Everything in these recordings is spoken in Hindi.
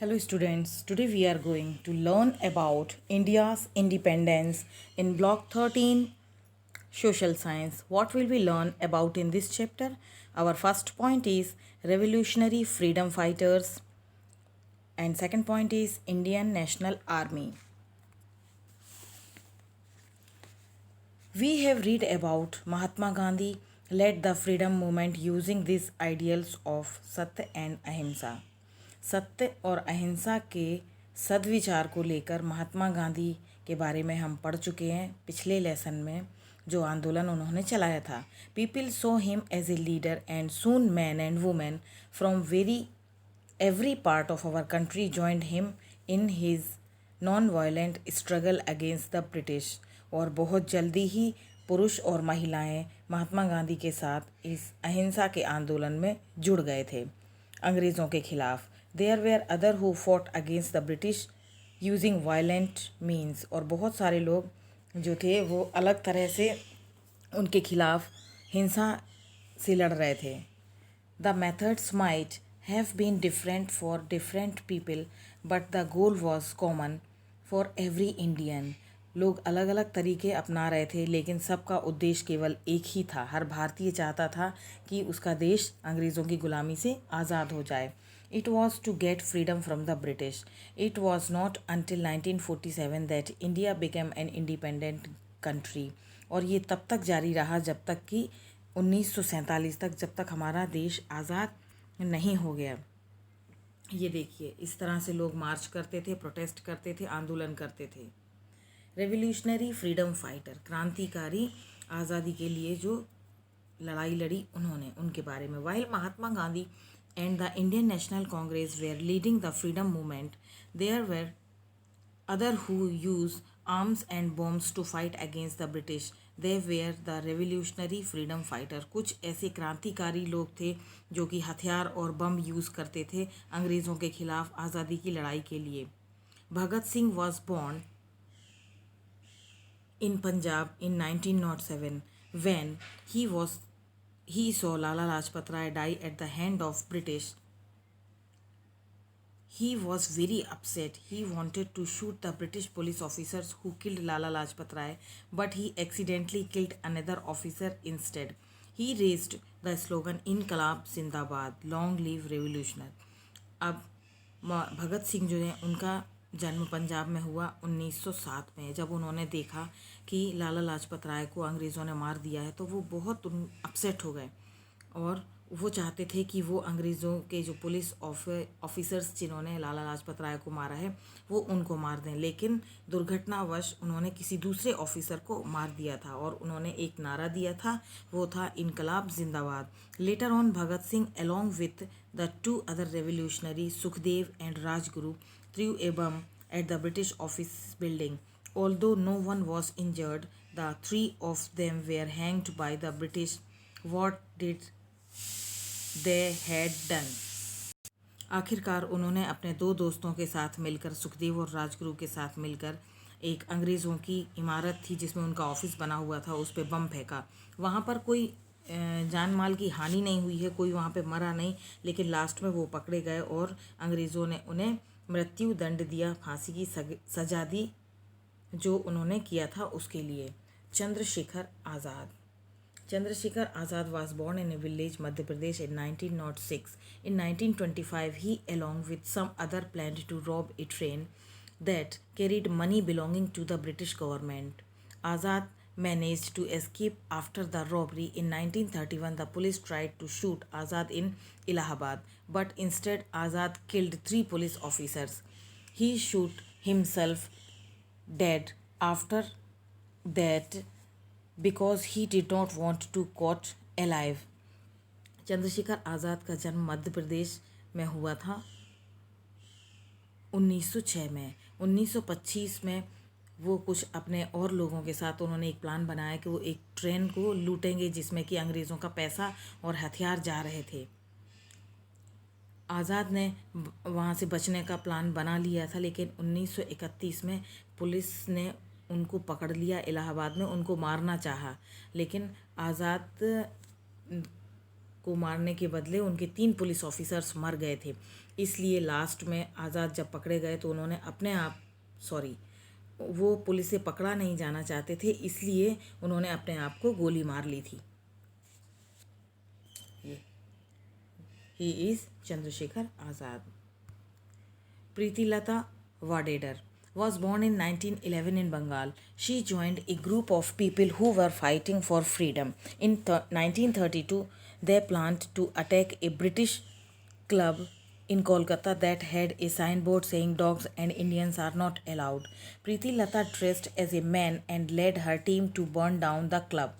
Hello students, today we are going to learn about India's independence in block 13 social science. What will we learn about in this chapter? Our first point is revolutionary freedom fighters and second point is Indian National Army. We have read about Mahatma Gandhi led the freedom movement using these ideals of सत्य and अहिंसा. सत्य और अहिंसा के सद्विचार को लेकर महात्मा गांधी के बारे में हम पढ़ चुके हैं पिछले लेसन में, जो आंदोलन उन्होंने चलाया था. People saw him as a leader and soon man and women from every part of our country joined him in his non-violent struggle against the British. और बहुत जल्दी ही पुरुष और महिलाएं महात्मा गांधी के साथ इस अहिंसा के आंदोलन में जुड़ गए थे अंग्रेज़ों के खिलाफ. There were other who fought against the British using violent means. और बहुत सारे लोग जो थे वो अलग तरह से उनके खिलाफ हिंसा से लड़ रहे थे. The methods might have been different for different people, but the goal was common for every Indian. लोग अलग अलग तरीके अपना रहे थे, लेकिन सबका उद्देश्य केवल एक ही था. हर भारतीय चाहता था कि उसका देश अंग्रेज़ों की गुलामी से आज़ाद हो जाए. It was to get freedom from the British. It was not until 1947 that India became an independent country. और ये तब तक जारी रहा जब तक कि 1947 तक, जब तक हमारा देश आज़ाद नहीं हो गया. ये देखिए, इस तरह से लोग मार्च करते थे, प्रोटेस्ट करते थे, आंदोलन करते थे. रेवोल्यूशनरी फ्रीडम फाइटर, क्रांतिकारी आज़ादी के लिए जो लड़ाई लड़ी उन्होंने, उनके बारे में. While Mahatma Gandhi and the Indian National Congress were leading the freedom movement, there were other who use arms and bombs to fight against the British. They were the revolutionary freedom fighter. कुछ ऐसे क्रांतिकारी लोग थे जो कि हथियार और बम यूज़ करते थे अंग्रेज़ों के खिलाफ आज़ादी की लड़ाई के लिए. Bhagat Singh was born in Punjab in 1907. When he saw Lala Lajpat Rai die at the hand of British, he was very upset. He wanted to shoot the British police officers who killed Lala Lajpat Rai, but he accidentally killed another officer instead. He raised the slogan Inqilab Zindabad, long live revolutionary. अब भगत सिंह जो है, उनका जन्म पंजाब में हुआ 1907 में. जब उन्होंने देखा कि लाला लाजपत राय को अंग्रेज़ों ने मार दिया है तो वो बहुत अपसेट हो गए और वो चाहते थे कि वो अंग्रेज़ों के जो पुलिस ऑफिसर्स जिन्होंने लाला लाजपत राय को मारा है वो उनको मार दें. लेकिन दुर्घटनावश उन्होंने किसी दूसरे ऑफिसर को मार दिया था और उन्होंने एक नारा दिया था, वो था इनकलाब जिंदाबाद. Later on Bhagat Singh along with the two other revolutionary Sukhdev and Rajguru threw a bomb at the British office building. Although no one was injured, the three of them were hanged by the British. What did they had done? आखिरकार उन्होंने अपने दो दोस्तों के साथ मिलकर, सुखदेव और राजगुरु के साथ मिलकर, एक अंग्रेज़ों की इमारत थी जिसमें उनका ऑफिस बना हुआ था, उस पर बम फेंका. वहाँ पर कोई जान माल की हानि नहीं हुई है, कोई वहाँ पे मरा नहीं, लेकिन लास्ट में वो पकड़े गए और अंग्रेज़ों ने उन्हें मृत्यु दंड दिया, फांसी की सजा दी जो उन्होंने किया था उसके लिए. Chandrashekhar Azad. Chandrasekhar Azad was born in a village, Madhya Pradesh in 1906. In 1925, he, along with some other, planned to rob a train that carried money belonging to the British government. Azad managed to escape after the robbery. In 1931, the police tried to shoot Azad in Allahabad, but instead Azad killed 3 police officers. He shot himself dead after that because he did not want to caught alive. Chandrashekhar Azad का जन्म मध्य प्रदेश में हुआ था 1906 में. 1925 में वो कुछ अपने और लोगों के साथ उन्होंने एक प्लान बनाया कि वो एक ट्रेन को लूटेंगे जिसमें कि अंग्रेज़ों का पैसा और हथियार जा रहे थे. आज़ाद ने वहाँ से बचने का प्लान बना लिया था, लेकिन 1931 में पुलिस ने उनको पकड़ लिया इलाहाबाद में, उनको मारना चाहा, लेकिन आज़ाद को मारने के बदले उनके 3 पुलिस ऑफिसर्स मर गए थे. इसलिए लास्ट में आज़ाद जब पकड़े गए तो उन्होंने अपने आप वो पुलिस से पकड़ा नहीं जाना चाहते थे, इसलिए उन्होंने अपने आप को गोली मार ली थी। He is Chandrashekhar Azad. Pritilata Waddedar was born in 1911 in Bengal. She joined a group of people who were fighting for freedom. In 1932, they planned to attack a British club in Kolkata that had a signboard saying dogs and Indians are not allowed. Preeti Lata dressed as a man and led her team to burn down the club.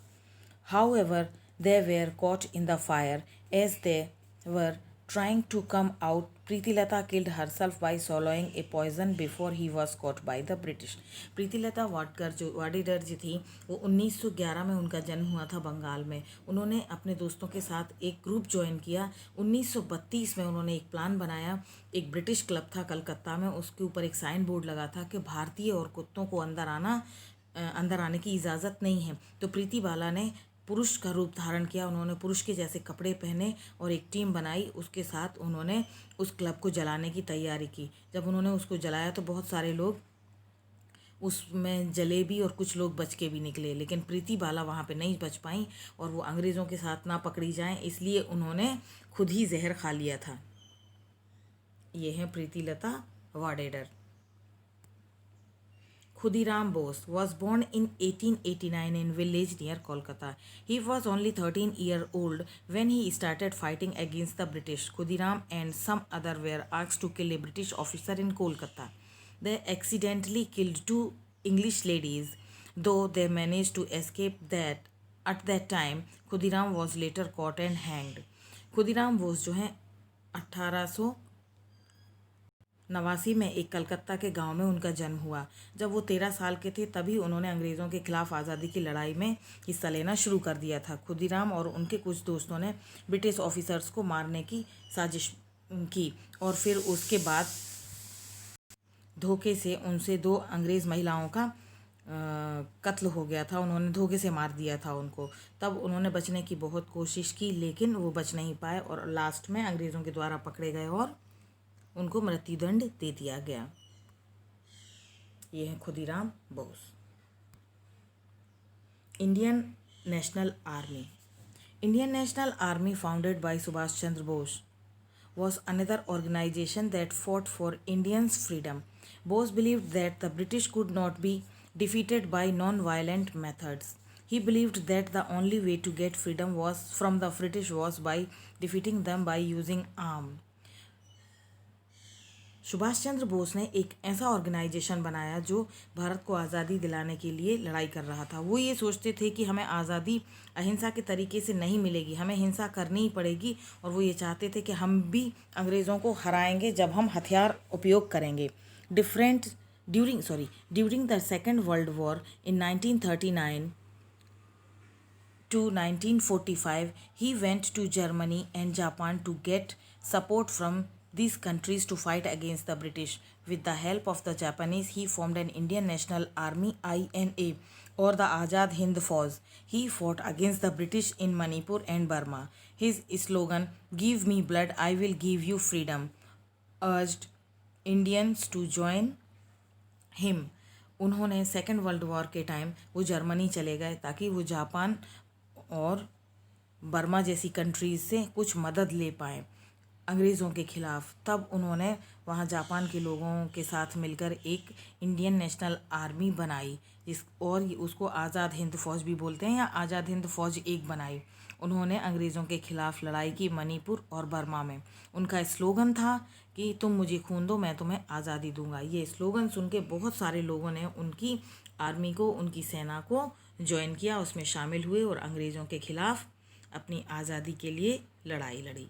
However, they were caught in the fire as they were trying to come out. Preeti Lata killed herself by swallowing a poison before he was caught by the British. प्रीति लता वाडेडर जी थी, वो 1911 में उनका जन्म हुआ था बंगाल में। उन्होंने अपने दोस्तों के साथ एक ग्रुप ज्वाइन किया। 1932 में उन्होंने एक प्लान बनाया। एक ब्रिटिश क्लब था कलकत्ता में, उसके ऊपर एक साइन बोर्ड लगा था कि भारतीय और कुत्तों को अंदर आने की इजाज़त नहीं है। तो प्रीति बाला ने पुरुष का रूप धारण किया। उन्होंने पुरुष के जैसे कपड़े पहने और एक टीम बनाई। उसके साथ उन्होंने उस क्लब को जलाने की तैयारी की। जब उन्होंने उसको जलाया तो बहुत सारे लोग उसमें जले भी और कुछ लोग बच के भी निकले, लेकिन प्रीति बाला वहाँ पे नहीं बच पाई और वो अंग्रेज़ों के साथ ना पकड़ी जाएं, इसलिए उन्होंने खुद ही जहर खा लिया था। ये है प्रीति लता Waddedar. Khudiram Bose was born in 1889 in village near Kolkata. He was only 13-year-old when he started fighting against the British. Khudiram and some other were asked to kill a British officer in Kolkata. They accidentally killed two English ladies, though they managed to escape that. At that time, Khudiram was later caught and hanged. Khudiram Bose जो है 1889 में एक कलकत्ता के गांव में उनका जन्म हुआ। जब वो 13 साल के थे तभी उन्होंने अंग्रेज़ों के खिलाफ आज़ादी की लड़ाई में हिस्सा लेना शुरू कर दिया था। खुदीराम और उनके कुछ दोस्तों ने ब्रिटिश ऑफिसर्स को मारने की साजिश की और फिर उसके बाद धोखे से उनसे 2 अंग्रेज़ महिलाओं का कत्ल हो गया था। उन्होंने धोखे से मार दिया था उनको। तब उन्होंने बचने की बहुत कोशिश की, लेकिन वो बच नहीं पाए और लास्ट में अंग्रेज़ों के द्वारा पकड़े गए और उनको मृत्युदंड दे दिया गया। ये है Khudiram Bose. Indian national army. Indian national army founded by Subhash Chandra Bose was another organization that fought for Indians' freedom. Bose believed that the British could not be defeated by non-violent methods. He believed that the only way to get freedom from the British was by defeating them by using arms. Subhash Chandra Bose ने एक ऐसा ऑर्गेनाइजेशन बनाया जो भारत को आज़ादी दिलाने के लिए लड़ाई कर रहा था। वो ये सोचते थे कि हमें आज़ादी अहिंसा के तरीके से नहीं मिलेगी, हमें हिंसा करनी ही पड़ेगी, और वो ये चाहते थे कि हम भी अंग्रेज़ों को हराएंगे जब हम हथियार उपयोग करेंगे। During the second world war in 1939 to 1945, he went to Germany and Japan to get support from these countries to fight against the British. With the help of the Japanese, he formed an Indian National Army (INA) or the Azad Hind Fauj. He fought against the British in Manipur and Burma. His slogan, "Give me blood, I will give you freedom," urged Indians to join him. उन्होंने सेकेंड वर्ल्ड वॉर के टाइम वो जर्मनी चले गए ताकि वो जापान और बर्मा जैसी कंट्रीज़ से कुछ मदद ले पाएँ अंग्रेज़ों के ख़िलाफ़। तब उन्होंने वहाँ जापान के लोगों के साथ मिलकर एक इंडियन नेशनल आर्मी बनाई, और उसको आज़ाद हिंद फ़ौज भी बोलते हैं, या आज़ाद हिंद फ़ौज एक बनाई। उन्होंने अंग्रेज़ों के ख़िलाफ़ लड़ाई की मणिपुर और बर्मा में। उनका स्लोगन था कि तुम मुझे खून दो, मैं तुम्हें आज़ादी दूंगा। ये स्लोगन सुन के बहुत सारे लोगों ने उनकी आर्मी को, उनकी सेना को ज्वाइन किया, उसमें शामिल हुए और अंग्रेज़ों के ख़िलाफ़ अपनी आज़ादी के लिए लड़ाई लड़ी।